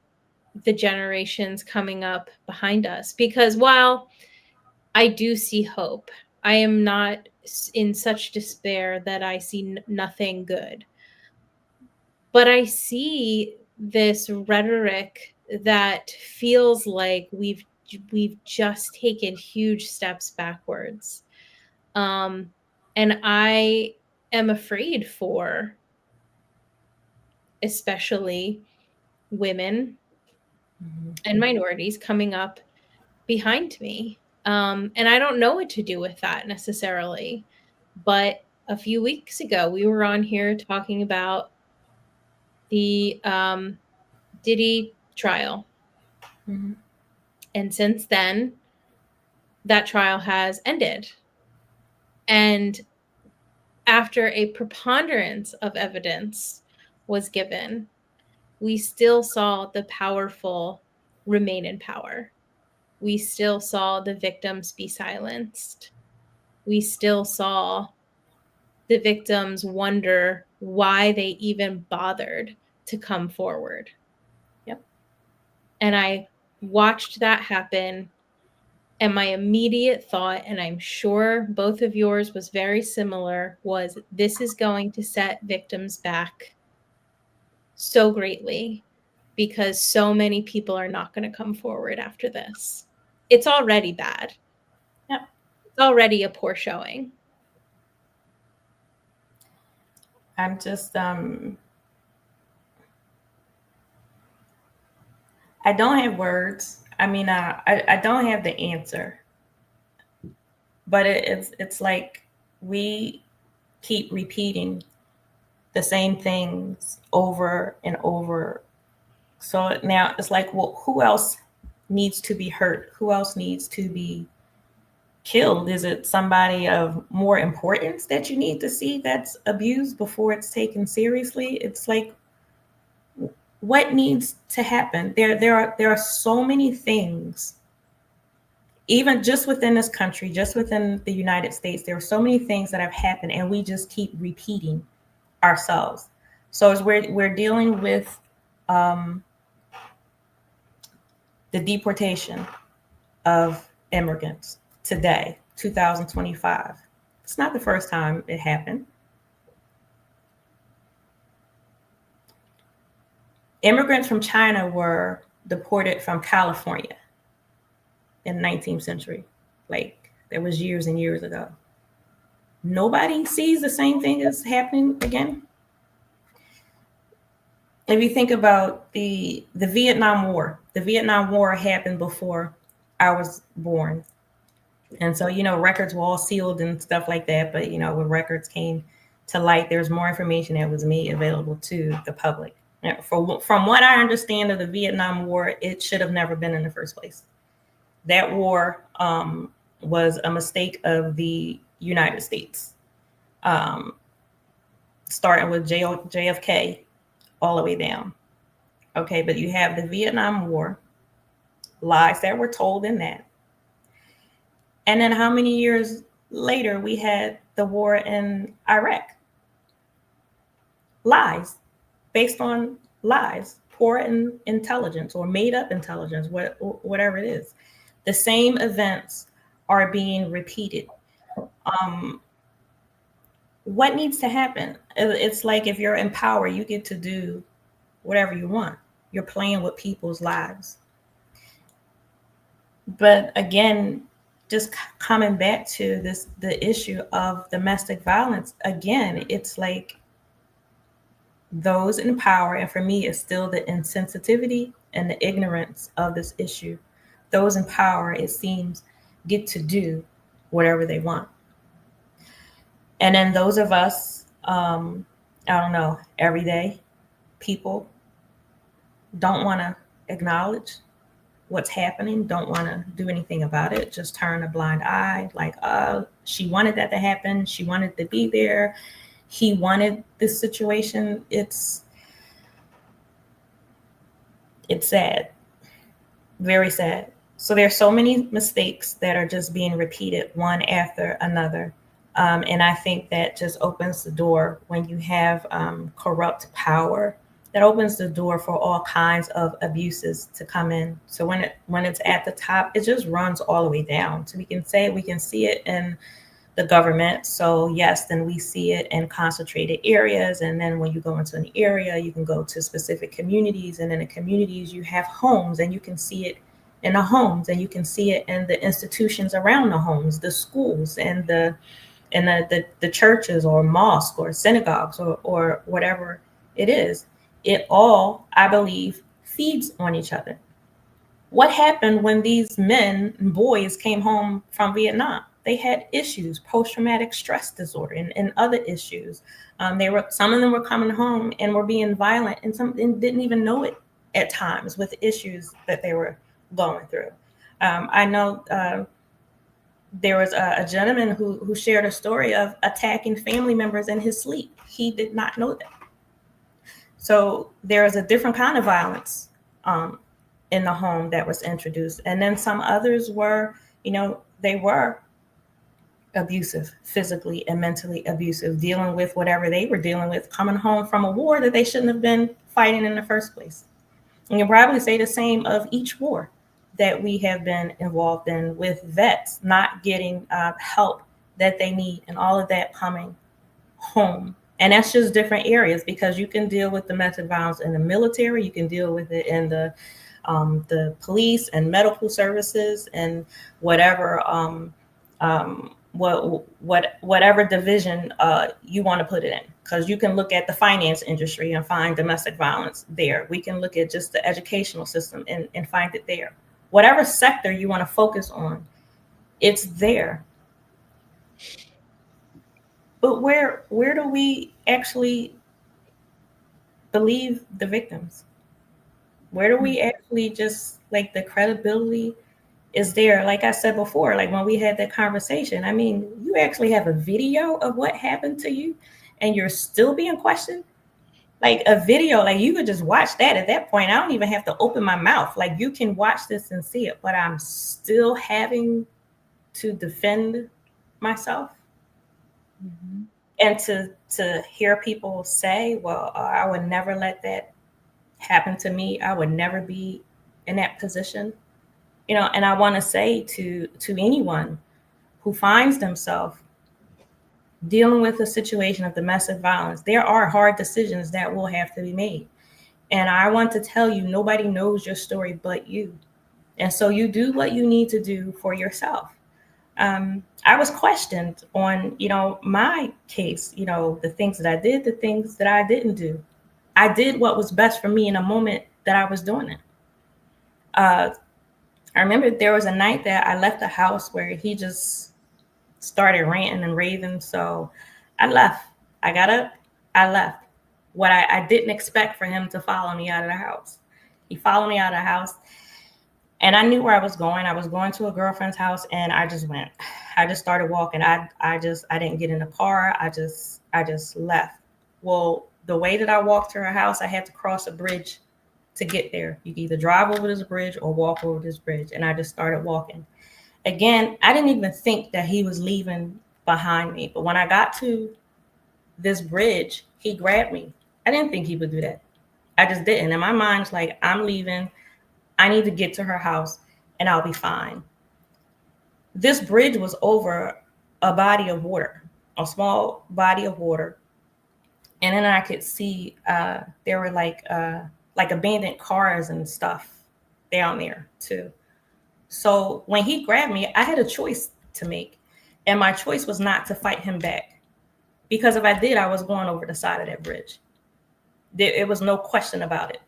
the generations coming up behind us, because while I do see hope, I am not in such despair that I see nothing good. But I see this rhetoric that feels like we've just taken huge steps backwards. And I am afraid for especially women and minorities coming up behind me. And I don't know what to do with that necessarily. But a few weeks ago, we were on here talking about the Diddy trial. Mm-hmm. And since then, that trial has ended. And after a preponderance of evidence was given, we still saw the powerful remain in power. We still saw the victims be silenced. We still saw the victims wonder why they even bothered to come forward. Yep. And I watched that happen. And my immediate thought, and I'm sure both of yours was very similar, was this is going to set victims back so greatly because so many people are not going to come forward after this. It's already bad. Yep. It's already a poor showing. I'm just I don't have words. I mean, I don't have the answer, but it's like we keep repeating the same things over and over. So now it's like, well, who else needs to be hurt? Who else needs to be killed? Is it somebody of more importance that you need to see that's abused before it's taken seriously? It's like, what needs to happen? There are so many things, even just within this country, just within the United States, there are so many things that have happened, and we just keep repeating ourselves. So as we're dealing with the deportation of immigrants today, 2025. It's not the first time it happened. Immigrants from China were deported from California in the 19th century. Like, that was years and years ago. Nobody sees the same thing as happening again. If you think about the Vietnam War, the Vietnam War happened before I was born. And so, records were all sealed and stuff like that. But, when records came to light, there's more information that was made available to the public. From what I understand of the Vietnam War, it should have never been in the first place. That war was a mistake of the United States, starting with JFK all the way down. Okay, but you have the Vietnam War, lies that were told in that. And then how many years later we had the war in Iraq? Lies, based on lies, poor intelligence or made up intelligence, whatever it is. The same events are being repeated. What needs to happen? It's like, if you're in power, you get to do whatever you want. You're playing with people's lives. But again, just coming back to the issue of domestic violence, again, it's like those in power, and for me, it's still the insensitivity and the ignorance of this issue. Those in power, it seems, get to do whatever they want. And then those of us, I don't know, everyday people don't want to acknowledge what's happening, don't want to do anything about it, just turn a blind eye, like, she wanted that to happen, she wanted to be there, he wanted this situation. It's sad, very sad. So there's so many mistakes that are just being repeated one after another. And I think that just opens the door when you have corrupt power. That opens the door for all kinds of abuses to come in. So when it's at the top, it just runs all the way down. So we can see it in the government. So yes, then we see it in concentrated areas. And then when you go into an area, you can go to specific communities. And in the communities, you have homes, and you can see it in the homes, and you can see it in the institutions around the homes, the schools, and the churches or mosques or synagogues or whatever it is. It all, I believe, feeds on each other. What happened when these men and boys came home from Vietnam? They had issues, post-traumatic stress disorder, and other issues. Some of them were coming home and were being violent, and some didn't even know it at times with issues that they were going through. I know there was a gentleman who shared a story of attacking family members in his sleep. He did not know that. So there is a different kind of violence in the home that was introduced. And then some others were, they were abusive, physically and mentally abusive, dealing with whatever they were dealing with, coming home from a war that they shouldn't have been fighting in the first place. And you'll probably say the same of each war that we have been involved in, with vets not getting help that they need and all of that coming home. And that's just different areas, because you can deal with domestic violence in the military, you can deal with it in the police and medical services and whatever whatever division you want to put it in, because you can look at the finance industry and find domestic violence there. We can look at just the educational system and find it there. Whatever sector you want to focus on, it's there. But where do we actually believe the victims? Where do we actually just, like, the credibility is there? Like I said before, like when we had that conversation, I mean, you actually have a video of what happened to you and you're still being questioned. Like a video, like you could just watch that at that point. I don't even have to open my mouth. Like you can watch this and see it, but I'm still having to defend myself. Mm-hmm. And to hear people say, well, I would never let that happen to me. I would never be in that position. And I want to say to anyone who finds themselves dealing with a situation of domestic violence, there are hard decisions that will have to be made. And I want to tell you, nobody knows your story but you. And so you do what you need to do for yourself. I was questioned on, my case, the things that I did, the things that I didn't do. I did what was best for me in a moment that I was doing it. I remember there was a night that I left the house where he just started ranting and raving. So I left. I got up. I left. What I didn't expect for him to follow me out of the house. He followed me out of the house. And I knew where I was going. I was going to a girlfriend's house, and I just went. I just started walking. I didn't get in the car. I just left. Well, the way that I walked to her house, I had to cross a bridge to get there. You can either drive over this bridge or walk over this bridge. And I just started walking. Again, I didn't even think that he was leaving behind me. But when I got to this bridge, he grabbed me. I didn't think he would do that. I just didn't. And my mind's like, I'm leaving. I need to get to her house and I'll be fine. This bridge was over a body of water, a small body of water. And then I could see there were like abandoned cars and stuff down there too. So when he grabbed me, I had a choice to make. And my choice was not to fight him back. Because if I did, I was going over the side of that bridge. It was no question about it.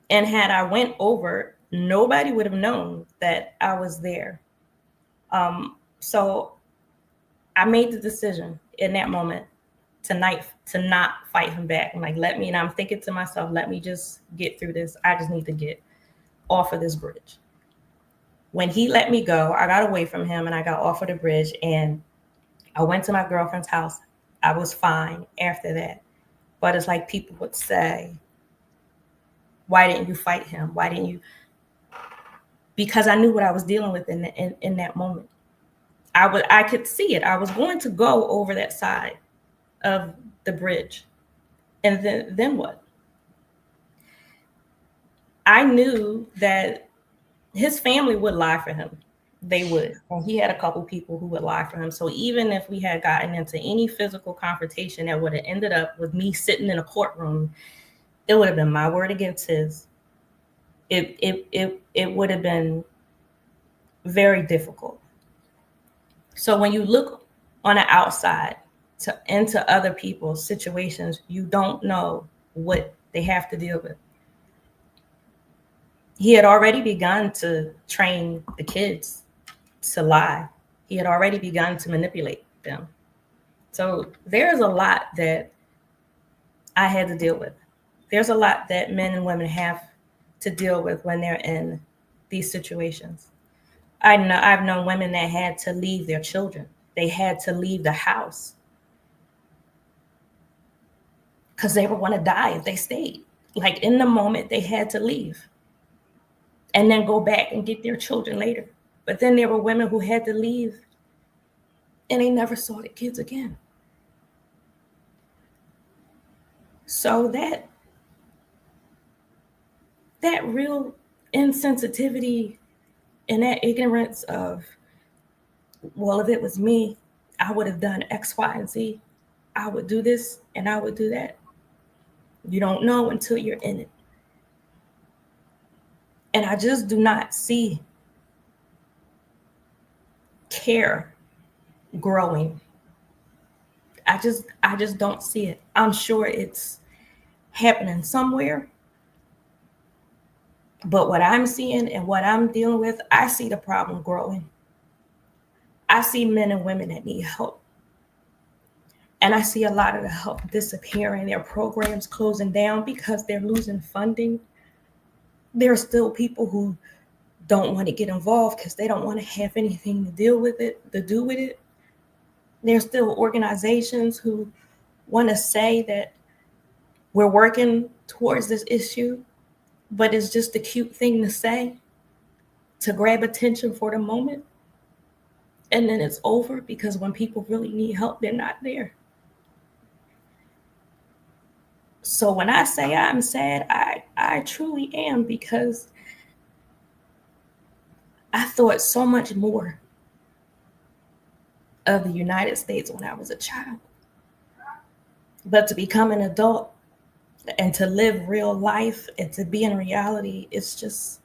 And had I went over, nobody would have known that I was there. So I made the decision in that moment to not fight him back. I'm like, and I'm thinking to myself, let me just get through this. I just need to get off of this bridge. When he let me go, I got away from him and I got off of the bridge and I went to my girlfriend's house. I was fine after that. But it's like people would say, why didn't you fight him? Why didn't you? Because I knew what I was dealing with in that moment. I could see it. I was going to go over that side of the bridge. And then what? I knew that his family would lie for him. They would. And he had a couple people who would lie for him. So even if we had gotten into any physical confrontation that would have ended up with me sitting in a courtroom, it would have been my word against his. It would have been very difficult. So when you look on the outside into other people's situations, you don't know what they have to deal with. He had already begun to train the kids to lie. He had already begun to manipulate them. So there's a lot that I had to deal with. There's a lot that men and women have to deal with when they're in these situations. I've known women that had to leave their children. They had to leave the house because they were going to die if they stayed. Like in the moment, they had to leave and then go back and get their children later. But then there were women who had to leave and they never saw the kids again. So that real insensitivity and that ignorance of, well, if it was me, I would have done X, Y, and Z. I would do this and I would do that. You don't know until you're in it. And I just do not see care growing. I just don't see it. I'm sure it's happening somewhere. But what I'm seeing and what I'm dealing with, I see the problem growing. I see men and women that need help. And I see a lot of the help disappearing, their programs closing down because they're losing funding. There are still people who don't want to get involved because they don't want to have anything to do with it. There's still organizations who want to say that we're working towards this issue, but it's just a cute thing to say to grab attention for the moment. And then it's over because when people really need help, they're not there. So when I say I'm sad, I truly am, because I thought so much more of the United States when I was a child. But to become an adult and to live real life and to be in reality, it's just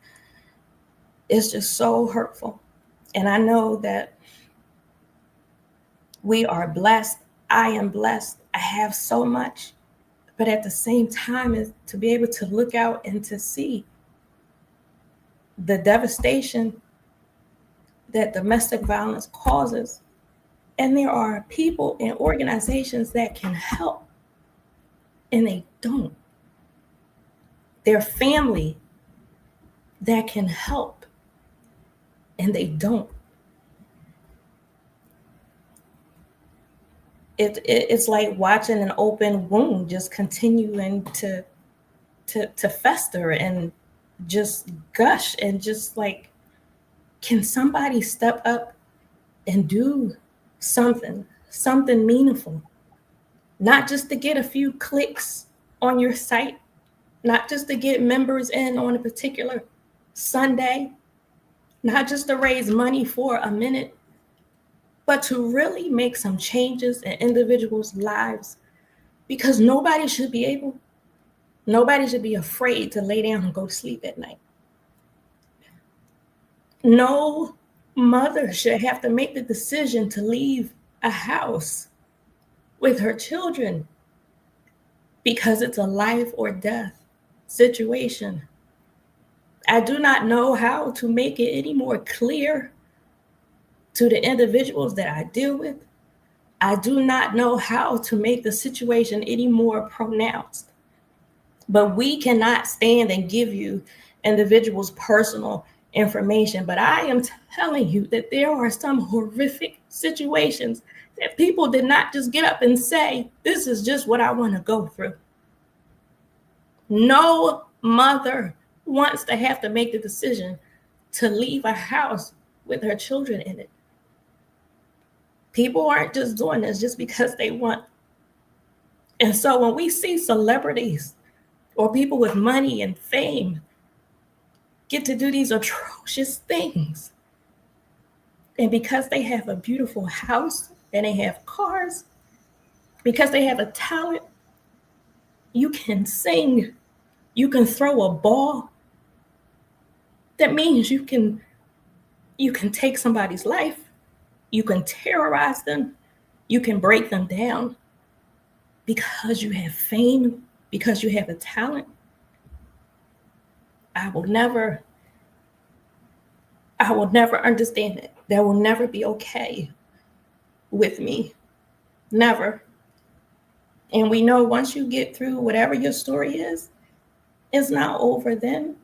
so hurtful. And I know that we are blessed. I am blessed. I have so much. But at the same time, is to be able to look out and to see the devastation that domestic violence causes. And there are people and organizations that can help, and they don't. Their family that can help, and they don't. It's like watching an open wound just continuing to fester and just gush, and just like, can somebody step up and do something meaningful? Not just to get a few clicks on your site, not just to get members in on a particular Sunday, not just to raise money for a minute, but to really make some changes in individuals' lives. Because nobody should be afraid to lay down and go to sleep at night. No mother should have to make the decision to leave a house with her children because it's a life or death situation. I do not know how to make it any more clear to the individuals that I deal with. I do not know how to make the situation any more pronounced. But we cannot stand and give you individuals' personal information. But I am telling you that there are some horrific situations that people did not just get up and say, this is just what I want to go through. No mother wants to have to make the decision to leave a house with her children in it. People aren't just doing this just because they want. And so when we see celebrities or people with money and fame get to do these atrocious things, and because they have a beautiful house and they have cars, because they have a talent, you can sing, you can throw a ball. That means you can take somebody's life, you can terrorize them, you can break them down because you have fame, because you have a talent. I will never I will never understand it. That will never be okay with me. Never. And we know once you get through whatever your story is, it's not over then.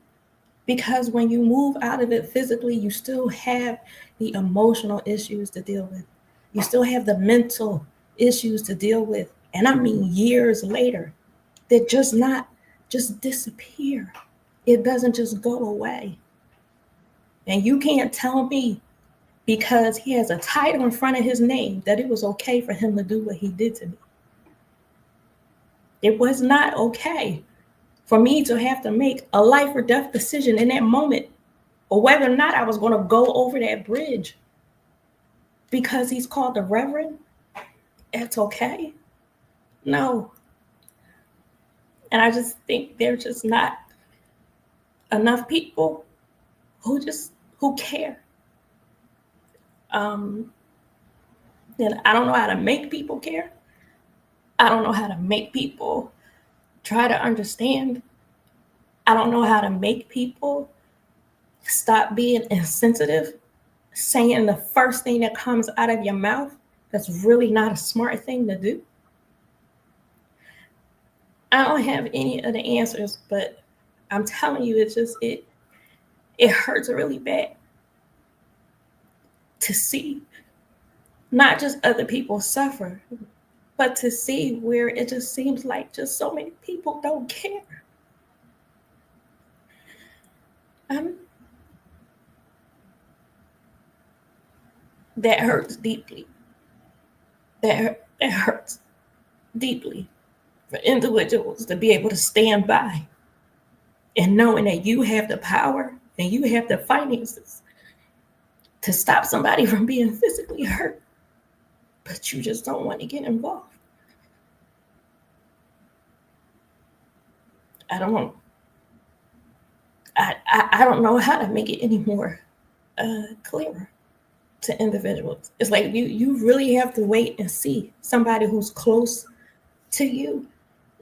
Because when you move out of it physically, you still have the emotional issues to deal with. You still have the mental issues to deal with. And I mean years later, that just disappear. It doesn't just go away. And you can't tell me because he has a title in front of his name that it was okay for him to do what he did to me. It was not okay for me to have to make a life or death decision in that moment, or whether or not I was going to go over that bridge because he's called the Reverend. It's okay. No. And I just think there's just not enough people who care. And I don't know how to make people care. I don't know how to make people try to understand. I don't know how to make people stop being insensitive, saying the first thing that comes out of your mouth that's really not a smart thing to do. I don't have any of the answers, but I'm telling you, it hurts really bad to see not just other people suffer, but to see where it just seems like just so many people don't care. That hurts deeply. That hurts deeply for individuals to be able to stand by and knowing that you have the power and you have the finances to stop somebody from being physically hurt, but you just don't want to get involved. I don't know how to make it any more clearer to individuals. It's like you really have to wait and see somebody who's close to you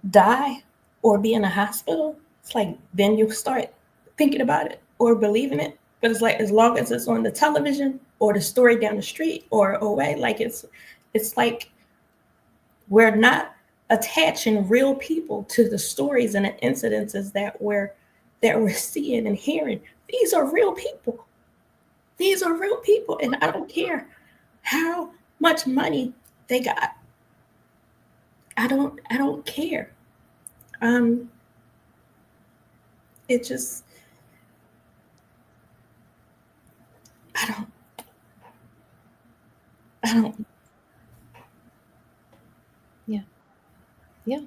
die or be in a hospital. It's like then you start thinking about it or believing it. But it's like as long as it's on the television or the story down the street or away, like it's like we're not attaching real people to the stories and the incidences that we're seeing and hearing. These are real people. These are real people, and I don't care how much money they got. I don't care. It just I don't. Yeah.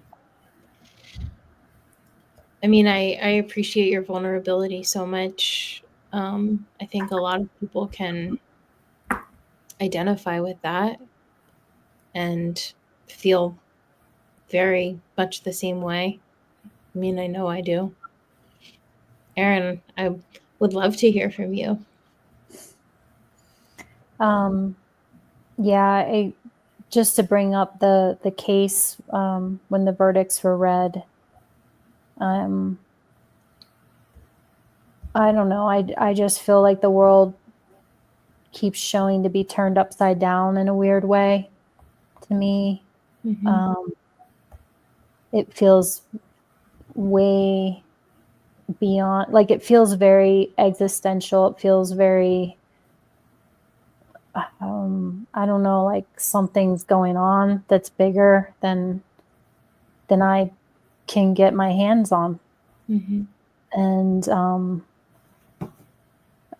I mean, I appreciate your vulnerability so much. I think a lot of people can identify with that and feel very much the same way. I mean, I know I do. Erin, I would love to hear from you. Yeah, just to bring up the case when the verdicts were read. I don't know. I just feel like the world keeps showing to be turned upside down in a weird way to me. Mm-hmm. It feels way beyond, like it feels very existential. It feels very, I don't know, like something's going on that's bigger than I can get my hands on. Mm-hmm. And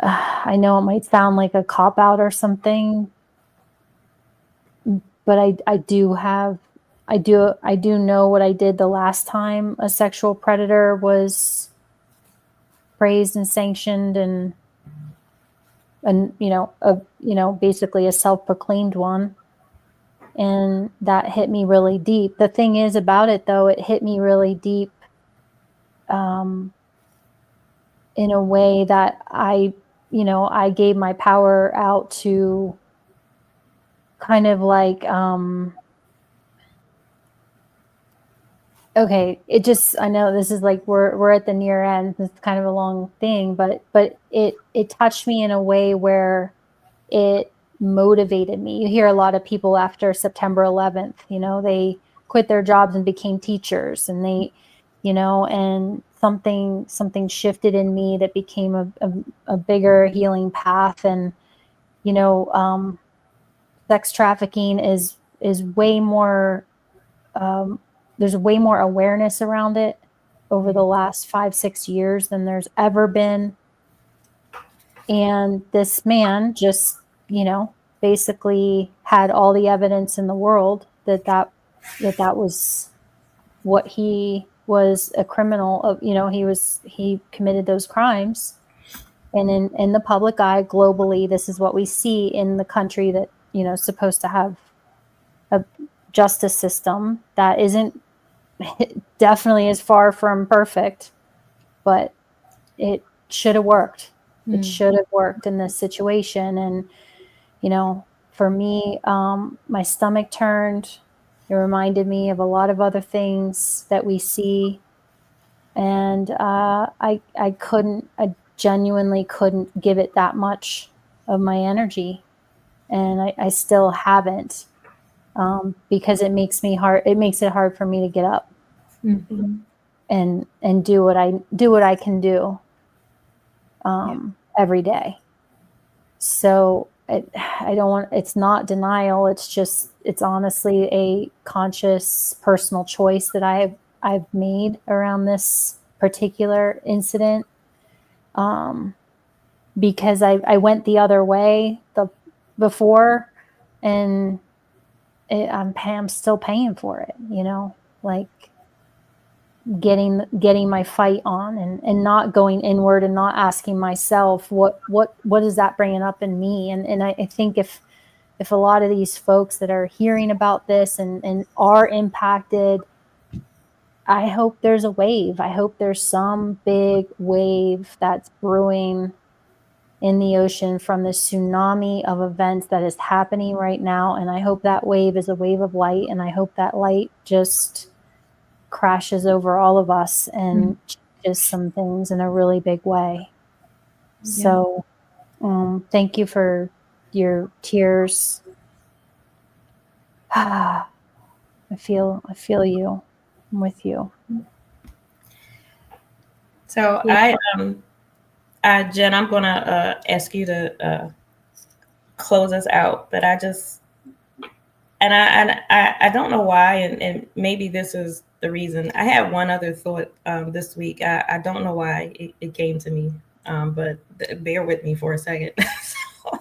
I know it might sound like a cop out or something, but I do know what I did the last time a sexual predator was praised and sanctioned and basically a self-proclaimed one. And that hit me really deep. The thing is about it, though, it hit me really deep in a way that I gave my power out to kind of like Okay, I know this is like we're at the near end. It's kind of a long thing, but it touched me in a way where it motivated me. You hear a lot of people after September 11th, they quit their jobs and became teachers, and and something shifted in me that became a bigger healing path. And sex trafficking is way more, there's way more awareness around it over the last 5-6 years than there's ever been. And this man just, basically had all the evidence in the world that was what he was a criminal of. He committed those crimes. And in the public eye globally, this is what we see in the country that, supposed to have a justice system that isn't, definitely is far from perfect, but it should have worked. It should have worked in this situation. And, for me, my stomach turned. It reminded me of a lot of other things that we see. And I genuinely couldn't give it that much of my energy. And I still haven't, because it makes it hard for me to get up and do what I can do every day. So I don't want, it's not denial. It's honestly a conscious personal choice that I've made around this particular incident. Because I went the other way before, and I'm still paying for it, like getting my fight on, and not going inward, and not asking myself what is that bringing up in me. And I think if a lot of these folks that are hearing about this and are impacted, I hope there's a wave. I hope there's some big wave that's brewing in the ocean from this tsunami of events that is happening right now. And I hope that wave is a wave of light. And I hope that light just crashes over all of us and changes some things in a really big way. Yeah. So thank you for your tears. I feel you. I'm with you. So Jen, I'm going to ask you to close us out, but I don't know why, and maybe this is the reason. I had one other thought this week. I don't know why it came to me, but bear with me for a second. So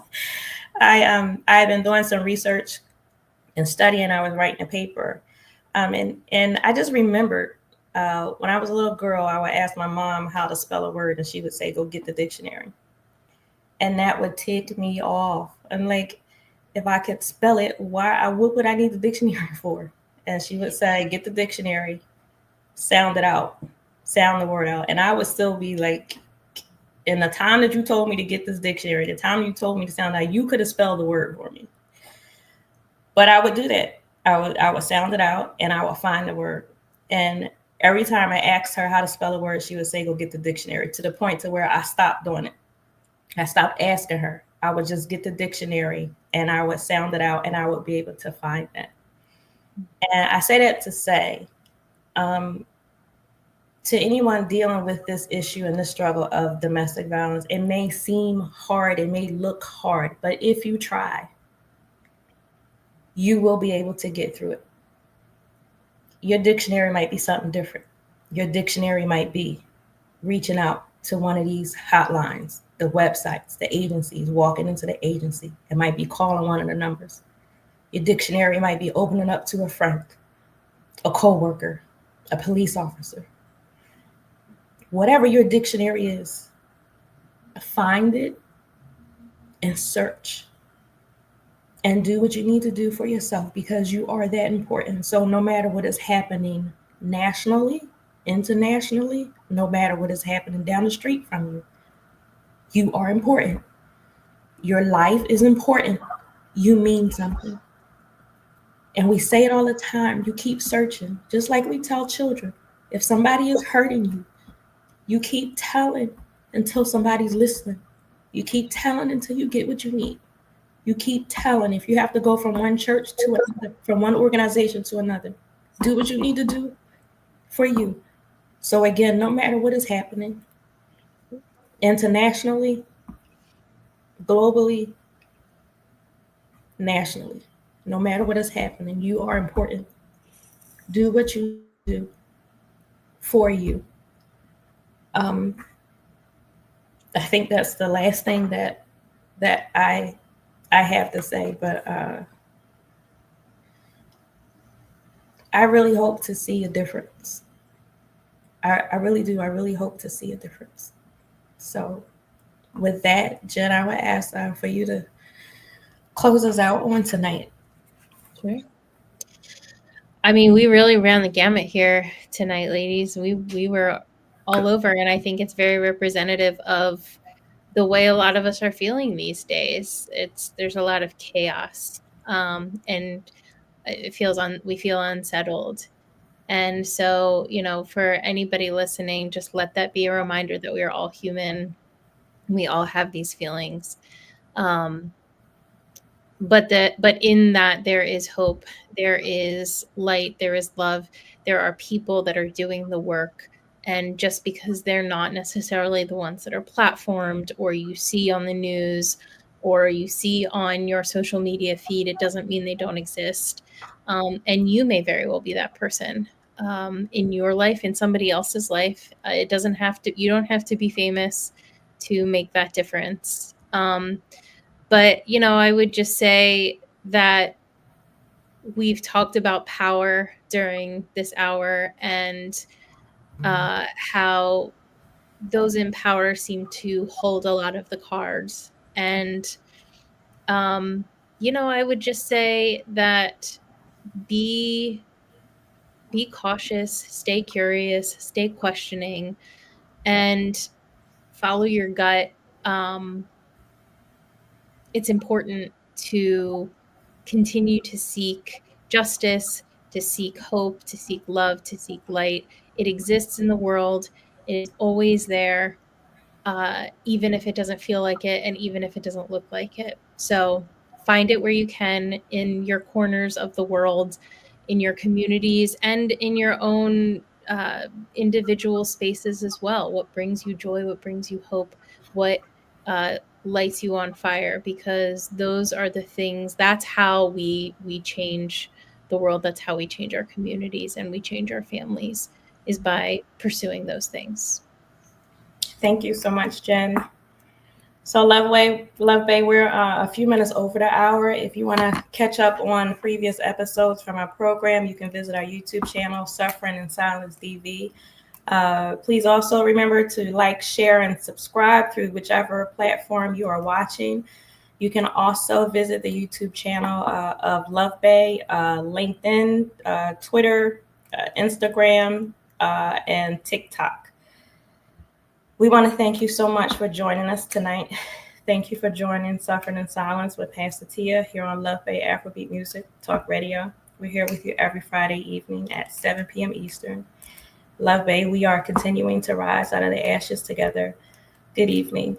I've been doing some research and studying. I was writing a paper, and I just remembered when I was a little girl, I would ask my mom how to spell a word, and she would say, "Go get the dictionary," and that would tick me off. And like, if I could spell it, what would I need the dictionary for? And she would say, "Get the dictionary, sound it out, sound the word out." And I would still be like, in the time that you told me to get this dictionary, the time you told me to sound out, you could have spelled the word for me. But I would do that. I would sound it out, and I would find the word. And every time I asked her how to spell a word, she would say, "Go get the dictionary," to the point to where I stopped doing it. I stopped asking her. I would just get the dictionary, and I would sound it out, and I would be able to find it. And I say that to say, to anyone dealing with this issue and the struggle of domestic violence, it may seem hard, it may look hard, but if you try, you will be able to get through it. Your dictionary might be something different. Your dictionary might be reaching out to one of these hotlines, the websites, the agencies, walking into the agency. It might be calling one of the numbers. Your dictionary might be opening up to a friend, a coworker, a police officer. Whatever your dictionary is, find it and search and do what you need to do for yourself, because you are that important. So no matter what is happening nationally, internationally, no matter what is happening down the street from you, you are important. Your life is important. You mean something. And we say it all the time. You keep searching, just like we tell children. If somebody is hurting you, you keep telling until somebody's listening. You keep telling until you get what you need. You keep telling. If you have to go from one church to another, from one organization to another, do what you need to do for you. So again, no matter what is happening, internationally, globally, nationally, no matter what is happening, you are important. Do what you do for you. I think that's the last thing that I have to say. But I really hope to see a difference. I really do. I really hope to see a difference. So with that, Jen, I would ask for you to close us out on tonight. Sure. I mean, we really ran the gamut here tonight, ladies. We were all over, and I think it's very representative of the way a lot of us are feeling these days. There's a lot of chaos, and we feel unsettled. And so, for anybody listening, just let that be a reminder that we are all human. We all have these feelings. But in that there is hope, there is light, there is love, there are people that are doing the work. And just because they're not necessarily the ones that are platformed or you see on the news or you see on your social media feed, it doesn't mean they don't exist. And you may very well be that person in your life, in somebody else's life. You don't have to be famous to make that difference. But, I would just say that we've talked about power during this hour and how those in power seem to hold a lot of the cards. And, I would just say that be cautious, stay curious, stay questioning, and follow your gut. It's important to continue to seek justice, to seek hope, to seek love, to seek light. It exists in the world. It is always there, even if it doesn't feel like it and even if it doesn't look like it. So find it where you can, in your corners of the world, in your communities, and in your own individual spaces as well. What brings you joy? What brings you hope? What lights you on fire? Because those are the things. That's how we change the world. That's how we change our communities and we change our families, is by pursuing those things. Thank you so much, Jen. So Love Bay, we're a few minutes over the hour. If you want to catch up on previous episodes from our program, you can visit our YouTube channel, Suffering in Silence DV. Please also remember to like, share, and subscribe through whichever platform you are watching. You can also visit the YouTube channel of Love Bay, LinkedIn, Twitter, Instagram, and TikTok. We want to thank you so much for joining us tonight. Thank you for joining Suffering in Silence with Pastor Tia here on Love Bay Afrobeat Music Talk Radio. We're here with you every Friday evening at 7 p.m. Eastern. Love Bay, we are continuing to rise out of the ashes together. Good evening.